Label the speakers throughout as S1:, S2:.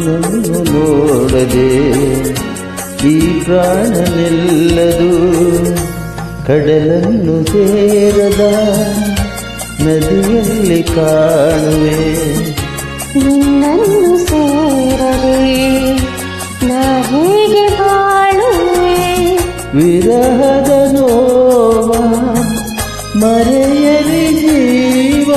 S1: ನಿನ್ನನ್ನು ನೋಡದೆ ಈ ಪ್ರಾಣ ನಿಲ್ಲದು. ಕಡಲನ್ನು ಸೇರದ ನದಿಯಲ್ಲಿ ಕಾಣುವೆ,
S2: ನಿನ್ನನ್ನು ಸೇರದೆ ನಾ ಹೇಗೆ ಬಾಳುವೆ.
S1: ವಿರಹದ ನೋವ ಮರೆಯಲಿ ಜೀವ,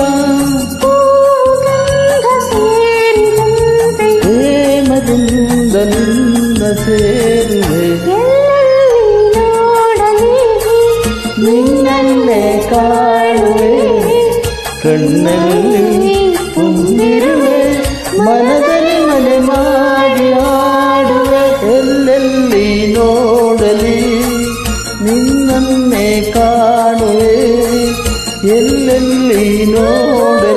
S2: ಸೇರಿದಂತೆ
S1: ಪ್ರೇಮದಿಂದ ನಿನ್ನ ಸೇರುವೆ.
S2: ನೋಡಲಿ
S1: ನಿನ್ನನ್ನೇ ಕಾಣುವೆ, ಕಣ್ಣಲ್ಲಿ ತುಂಬಿರುವೆ, ಮನದಲ್ಲಿ ಮನೆ ಮಾಡಿ ಆಡುವೆ. ಎಲ್ಲೆಲ್ಲಿ ನೋಡಲಿ ನಿನ್ನನ್ನೇ ಕಾಣುವೆ, ಎಲ್ಲೆಲ್ಲಿ ನೋಡಲಿ